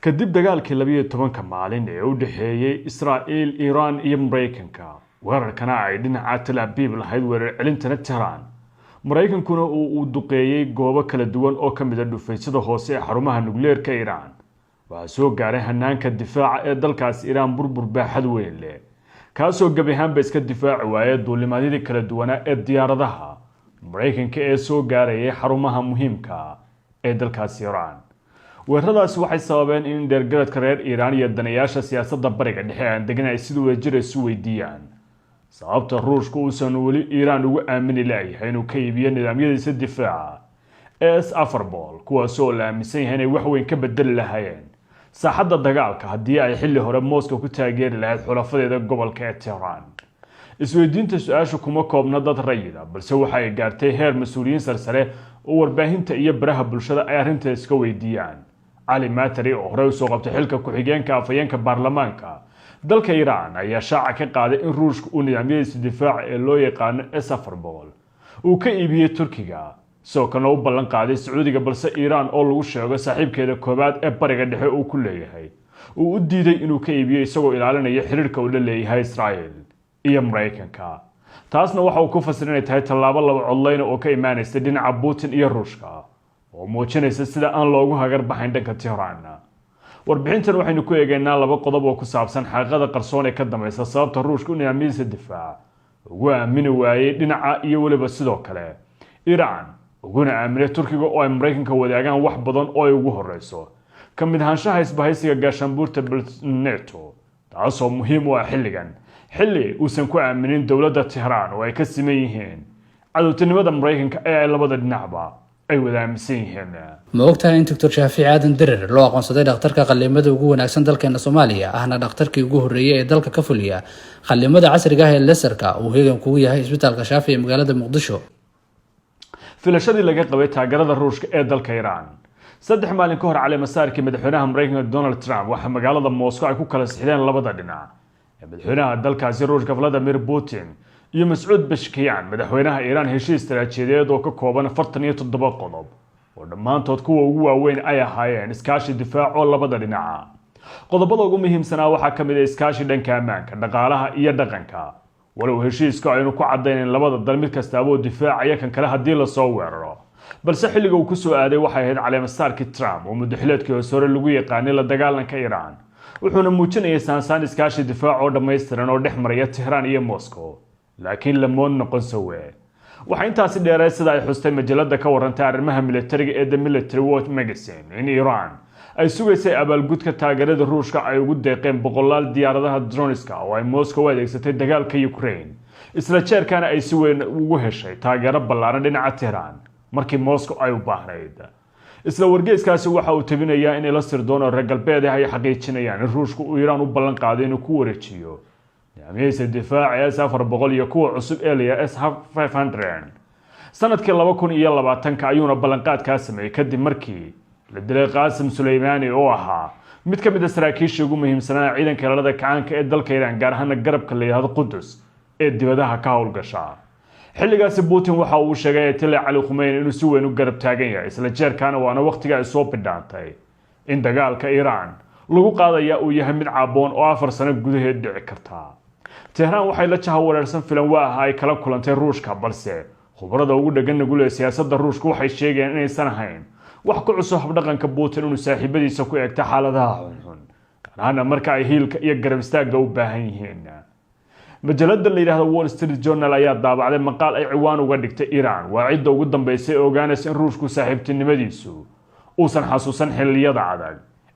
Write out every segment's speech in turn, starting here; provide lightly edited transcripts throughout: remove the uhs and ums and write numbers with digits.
kadib dagaalkii 12 maalin ee u dhaxeeyay Israa'iil, Iran iyo Mareykanka. weerarkana ay dhinaca Tel Aviv lahayd weerar celintana Tehran. Mareykankuna uu duqeeyay goobo kala duwan oo kamid ah dhufeysada hoose ee xarumaha nukleerka Iran. Waxa soo gaaray hanaanka difaaca ee dalkaas Iran burbur baaxad weyn leh. kaasoo gabi ahaanba iska difaaci waayay duulimaadyo kala duwan ee diyaaradaha Mareykanka ee soo gaaray xarumaha muhiimka ee dalkaas Iran. weeraradaas waxay sababeen in dheergaradka reer Iran iyo danayaasha siyaasadda bariga dhexe aan deganay sidoo wajir isu weydiiyaan sababta Ruushku uusan wali Iran ugu aamini lahayn inuu ka iibiyo nidaamyadiisa difaaca S-400 kuwaasoo la aaminsan yahay inay wax weyn ka bedeli lahaayeen saaxadda dagaalka haddii ay xilli hore Moscow ku taageeri lahayd xulafadeeda gobolka ee Tehran. isweydiinta su'aasha kuma koobna dad rayida balse waxay gaartay heer mas'uuliyiin sarsare oo warbaahinta iyo baraha bulshada ay arrinta iska weydiiyaan. Ali Matari oo hore u soo qabtay xilka ku-xigeenka afayeenka baarlamaanka dalka Iran ayaa shaaca ka qaaday in Ruushku uu nidaamyadiisa difaaca ee loo yaqaan S-400 uu ka iibiyay Turkiga soo kana u ballan qaaday Sacuudiga balse Iran oo lagu sheego saaxiibkeeda koobaad ee bariga dhexe uu ku leeyahay uu u diiday inuu ka iibiyo isagoo ilaalinaya xiriirka uu la leeyahay Israa'iil iyo Mareykanka. taasna waxa uu ku fasirinay tahay tallaabo laba codlayna oo ka imaanaysa dhinaca Putin iyo Ruushka oo muujinaysa sida aan loogu hagar baxayn dhanka Tehran. warbixintan waxaynu ku eegaynaa laba qodob oo ku saabsan xaqiiqada qarsoon ee ka dambaysa sababta Ruushku nidaamyadiisa difaac ugu aamini waayay dhinaca iyo waliba sidoo kale Iran uguna aaminay Turkiga oo ay Mareykanka wadaagaan wax badan oo ay ugu horeyso ka mid ahaanshaha isbahaysiga gaashaanbuurta NATO taasoo muhiim u ah xilli uusan ku aaminin dowladda Tehran oo ay ka siman yihiin cadowtinimada Mareykanka ee ay labada dhinacba ay wadaaminsan yihiin. ma ogtahay in Dr. Shaafici Aadan Dirir loo aqoonsaday dhakhtarka qalliimada ugu wanaagsan dalkeena Soomaaliya ahna dhakhtarkii ugu horeeyay ee dalka ka fuliya qalliimada casriga ah ee laserka uu heegan kugu yahay isbitaalka Shaafici ee magaalada Muqdisho. filashadii laga qabay taageerada Ruushka ee dalka Iran 3 maalin ka hor cali masaarkii madaxweynaha Mareykanka Donald Trump waxa magaalada Moscow ay ku kala sixdeen labada dhinac madaxweynaha dalkaasi Ruushka Vladimir Putin iyo Mas'uud Pezeshkian madaxweynaha Iran heshiis istiraatijiyadeed oo ka kooban 47 qodob oo dhammaantood kuwa ugu waaweyn ay ahaayeen iskaashi difaac oo labada dhinac. qodobada ugu muhiimsan waxa kamid ah iskaashi dhanka ammaanka, dhaqaalaha iyo dhaqanka. walow heshiiska aynu ku cadeyneen labada dal mid kasta oo difaacaya kan kale hadii la soo weeraro balse xilliga uu ku soo aaday waxay ahayd cali masaarkii Trump oo muddaxileedkii hore lagu yaqaanay la dagaalanka Iran wuxuuna muujinayay saansaan iskaashi difaac oo dhameystiran oo dhex maraya Tehran iyo Moscow laakiin lama noqon sawe. waxa intaasi dheeray sida ay xustay majalada ka warantay arrimaha militariga ee The Military Watch magazine in Iran ay sugaysay abaalgudka taageerada Ruushka ay ugu deeqeen boqolaal diyaaradaha droneska oo ay Moscow u adeegsatay dagaalka Ukraine isla jeerkana ay si weyn ugu heshay taageero ballaaran dhinaca Tehran markii Moscow ay u baahnayd. isla wargeyskaasi waxa uu tabinayaa in la sirdoon reer galbeed ay xaqiijinayaan in Ruushku uu Iran u ballan qaaday inuu ku wareejiyo nidaamyadiisa difaaca S-400 iyo kuwa cusub ee S-500 sanadkii 2020 ayuuna ballanqaadka sameeyay kadib markii la dilay Qaasim Suleymani oo ahaa mid ka mid ah saraakiisha ugu muhiimsanaa ciidanka ilaalada kacaanka ee dalka Iran gaar ahaan garabka la yiraahdo Qudus ee dibadaha ka howlgasha. xilligaasi Putin waxa uu sheegay Ayatollah Ali Khamenei inuu si weyn u garab taagan yahay isla jeerkaana waana waqtiga ay soo bidhaantay in dagaalka Iran lagu qaadaya uu yahay mid caaboon oo 4 sano gudaheed dhici karta. Tehran waxay la jahawareersan filan waa ay kala kulantay Ruushka balse khubarada ugu dhagan nugul siyaasadda Ruushka waxay sheegeen inaysan ahayn wax ku cusub habdhaqanka Putin inuu saaxiibadiisa ku eegta xaaladaha xun kana marka ay hiilka iyo garab istaagga u baahan yihiin. majalada la yiraahdo Wall Street Journal ayaa daabacday maqaal ay ciwaan uga dhigtay Iran waa cidda ugu dambeysay ogaanaysa in Ruushku saaxiibtinimadiisu uusan xasuusan xilliyada adag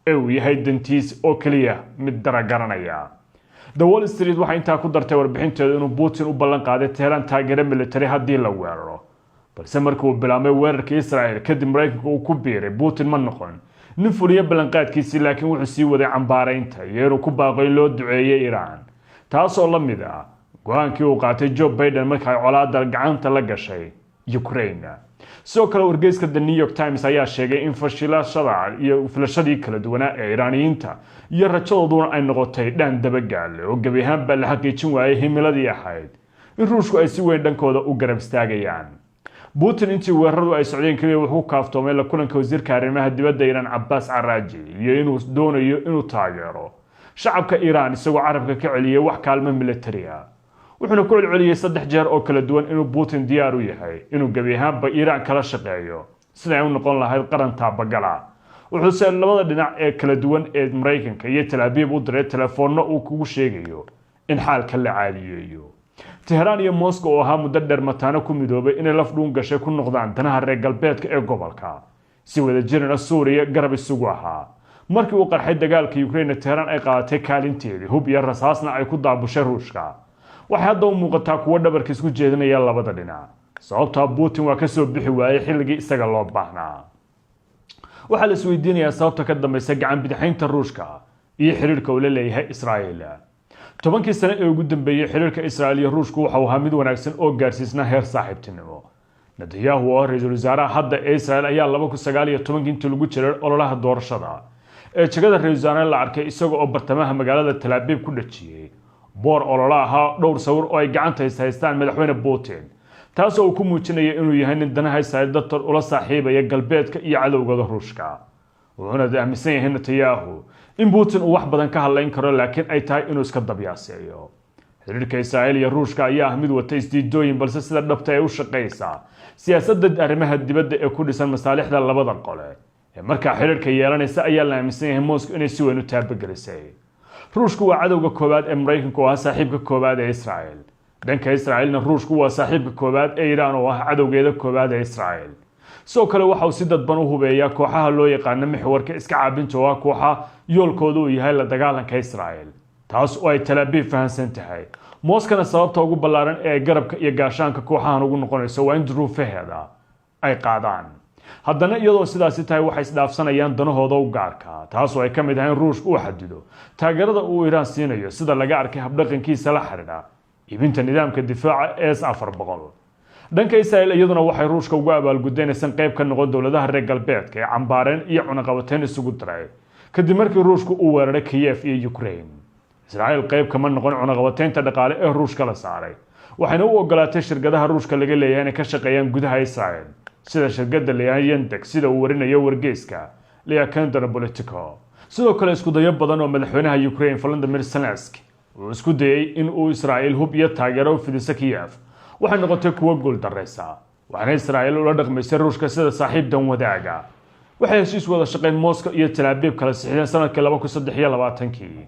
ee uu yahay dantiis oo kaliya mid daragaranaya. The Wall Street waxay intaa ku dartay warbixinteeda inuu Putin u ballan qaaday Tehran taageero military haddii la weeraro balse markii uu bilaabay weerarka Israa'iil kadib Mareykanka uu ku biiray Putin ma noqon nin fuliya ballanqaadkiisii laakiin wuxuu sii waday cambaaraynta iyo inuu ku baaqay loo duceeyay Iran taasoo la mid ah go'aankii uu qaatay Joe Biden markii ay colaadda gacanta la gashay Ukraine. sidoo kale wargeyska The New York Times ayaa sheegay in filashadii kala duwanaa ee Iraaniyiinta iyo rajadooduna ay noqotay dhan dabagaal oo gabi ahaanba la xaqiijin waayay himiladii ahayd in Ruushku ay si weyn dhankooda u garab istaagayaan. Putin intii weeraradu ay socdeen kaliya wuxuu kaaftoomay la kulanka wasiirka arrimaha dibadda Iran Abbas Araghchi iyo inuu doonayo inuu taageero shacabka Iran isagoo carabka ka celiyay wax kaalmo militari ah wuxuuna ku celceliyay 3 jeer oo kala duwan inuu Putin diyaar u yahay inuu gabi ahaanba Iran kala shaqeeyo sida ay u noqon lahayd qaran taabagala wuxuu labada dhinac ee kala duwan ee Mareykanka iyo Tel Aviv u diray telefoonno uu kugu sheegayo in xaalka la caadiyeeyo Tehran iyo Moscow oo ahaa muddo dheer mataano ku midoobay inay laf dhuun gashay ku noqdaan danaha reer galbeedka ee gobolka si wada jirna Suuriya garab isugu ahaa markii uu qarxay dagaalka Ukraine Tehran ay qaadatay kaalinteedii hub iyo rasaasna ay ku daabushay Ruushka waxay hadda u muuqataa kuwa dhabarka isku jeedinaya labada dhinac sababta Putin waa ka soo bixi waayay xilligii isaga loo baahnaa waxa la isweydiinayaa sababta ka dambaysa gacan bidixaynta Ruushka iyo xiriirka uu la leeyahay Israa'iil 10 sano ee ugu dambeeyay xiriirka Israa'iil iyo Ruushku waxa uu ahaa mid wanaagsan oo gaarsiisna heer saaxiibtinimo Netanyahu oo ra'iisul wasaaraha hadda ee Israa'iil ayaa 2019 intii lagu jiray ololaha doorashada ee jagada ra'iisul wasaaraha la arkay isagoo oo bartamaha magaalada Tel Aviv ku dhajiyay boor ololaha dhowr sawir oo ay gacanta haystaan madaxweyne Putin taas oo ku muujinaya inuu yahay nin danaha Israa'iil dadka ula saaxiibaya galbeedka iyo cadawgada Ruushka wuxuuna aaminsan yahay Netanyahu in Putin uu wax badan ka hadlayn karo laakiin ay tahay inuu iska dabyaaseeyo xiriirka Israa'iil iyo Ruushka ayaa mid wata isdiidooyin balse sida dhabta ay u shaqeysaa siyaasadda arrimaha dibadda ee ku dhisan masaalixda labada qole ee marka xiriirka yeelanaysa ayaa la aaminsan yahay Moscow inay si weyn u taabagelisay Ruushku waa cadawga koobaad ee Mareykanka oo ah saaxiibka koobaad ee Israa'iil dhanka Israa'iilna Ruushku waa saaxiibka koobaad ee Iran oo ah cadawgeeda koobaad ee Israa'iil soo kale waxa uu si dadban u hubeeyaa kooxaha loo yaqaan mixwarka iska caabinta oo kooxa yoolkoodu uu yahay la dagaalanka Israa'iil taas oo ay Tel Aviv fahansan tahay Moscow sababta ugu ballaaran ee garabka iyo gaashaanka kooxahan ugu noqonayso waa in duruufaheeda ay qaadaan haddana iyadoo sidaasi tahay waxay isdhaafsanayaan danahooda u gaarka taas oo ay ka mid ahayn Ruushku uu xadido taageerada uu Iran siinayo sida laga arkay habdhaqankiisa la xiriira ibinta nidaamka difaaca S-400 dhanka Israa'iil iyaduna waxay Ruushka ugu abaalgudeenaysan qayb ka noqon dawladaha reer galbeedka ee cambaareen iyo cunaqabateyn isugu diray kadib markii Ruushku uu weeraray Kiev iyo Ukraine Israa'iil qayb kama noqon cunaqabateynta dhaqaale ee Ruushka la saaray waxayna u ogolaatay shirkadaha Ruushka laga leeyahay inay ka shaqeeyaan gudaha Israa'iil sida shirkadda leeyahay Yandex sida uu warinayo wargeyska Leakandra Politico sidoo kale isku dayo badan oo madaxweynaha Ukraine Volodymyr Zelensky uu isku dayay in uu Israa'iil hub iyo taageero u fidiso Kiev waxay noqotay kuwa guul dareysa waxaana Israa'iil ula dhaqmaysay Ruushka sida saaxiib dan wadaaga waxay heshiis wada shaqeyn Moscow iyo Tel Aviv kala saxiixdeen sanadkii 2023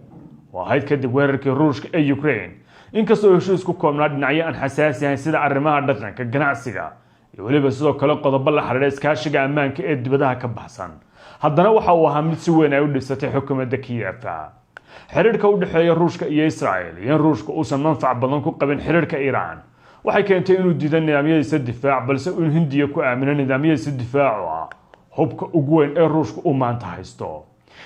waa hayd kadib weerarkii Ruushka ee Ukraine inkastoo heshiisku koobnaa dhinacyo aan xasaasi ahayn sida arrimaha dhaqanka ganacsiga iyo waliba sidoo kale qodobo la xiriira iskaashiga ammaanka ee dibadaha ka baxsan haddana waxa uu ahaa mid si weyn ay u dhisatay xukuumadda Kiev xiriirka u dhaxeeya Ruushka iyo Israa'iil iyo Ruushka uusan manfac badan ku qabin xiriirka Iran waxay keentay inuu diido nidaamyadiisa difaac balse uu Hindiya ku aamino nidaamyadiisa difaaca hubka ugu weyn ee Ruushka uu maanta haysto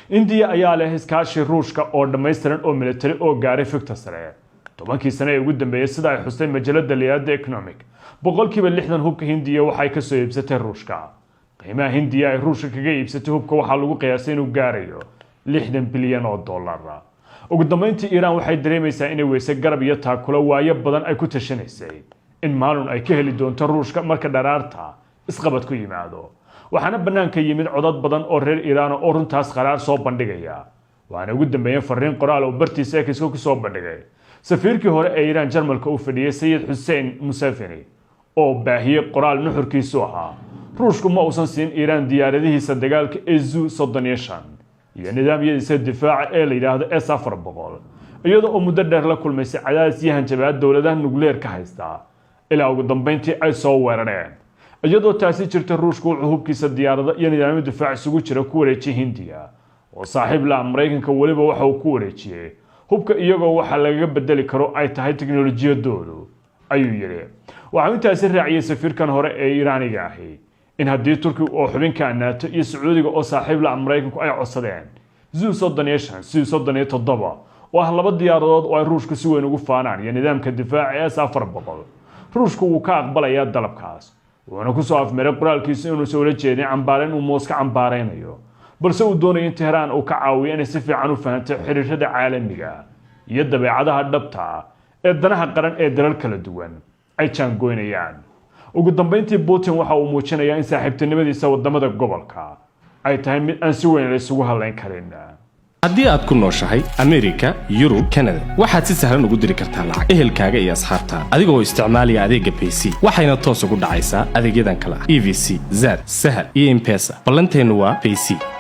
Hindiya ayaa leh iskaashi Ruushka oo dhameystiran oo military oo gaaray fikta sare 10 sano ee ugu dambeeyay sida ay xustay majalada The Economic 60% hubka Hindiya waxay ka soo iibsatay Ruushka qiimaha Hindiya ay Ruushka kaga iibsatay hubka waxa lagu qiyaasay inuu gaarayo $60 bilyan ugu dambeyntii Iran waxay dareemaysaa inay weysay garab iyo taakulo waayo badan ay ku tashanaysay in maalin ay ka heli doonto Ruushka marka dharaarta isqabad ku yimaado waxaana banaanka yimid codad badan oo reer Iran oo runtaas qaraar soo bandhigaya waana ugu dambeeyay fariin qoraal oo bartiisa ka soo bandhigay safiirkii hore ee Iran Jarmalka uu fadhiyay Sayid Hussein Musafiri oo baahiyay qoraal nuxurkiisu ahaa Ruushku ma uusan siin Iran diyaaradihiisa dagaalka Su-35 iyo nidaamyadiisa difaaca ee la yiraahdo S-400 iyadoo oo muddo dheer la kulmaysay cadaadis iyo hanjabaad dawladaha nukleerka haysta ilaa ugu dambeyntii ay soo weerareen iyadoo taasi jirta Ruushku wuxuu hubkiisa diyaarada iyo nidaamyo difaac isugu jira ku wareejiyay Hindiya oo saaxiib la Mareykanka waliba waxa uu ku wareejiyay hubka iyagoo waxa laga bedeli karo ay tahay tiknoolajiyadoodu ayuu yiri waxa intaasi raaciyay safiirkan hore ee Iraaniga ahi in haddii Turkiga oo xubinka NATO iyo Sacuudiga oo saaxiib la Mareykanku ay codsadeen Su-37 oo ah laba diyaaradood oo ay Ruushku si weyn ugu faanaan iyo nidaamka difaaca ee S-400 Ruushku uu ka aqbalayaa dalabkaas wuxuuna ku soo afmeeray qoraalkiisa inuu soo jeedin cambaareen uu Moscow cambaareynayo balse uu doonayo in Tehran uu ka caawiyo inay si fiican u fahanto xiriirada caalamiga iyo dabeecadaha dhabta ee danaha qaran ee dalal kala duwan ay jaangoynayaan ugu dambeyntii Putin waxa uu muujinayaa in saaxiibtinimadiisa wadamada gobolka ay tahay mid aan si weyn la isugu halayn karin. haddii aad ku nooshahay Amerika, Yurub, Canada waxaad si sahlan ugu diri kartaa lacag ehelkaaga iyo asxaabtaada adigoo isticmaalaya adeegga Payc waxayna toos ugu dhacaysaa adeegyadan kala EVC, Zaad, Sahal iyo M-Pesa ballanteenu waa Payc.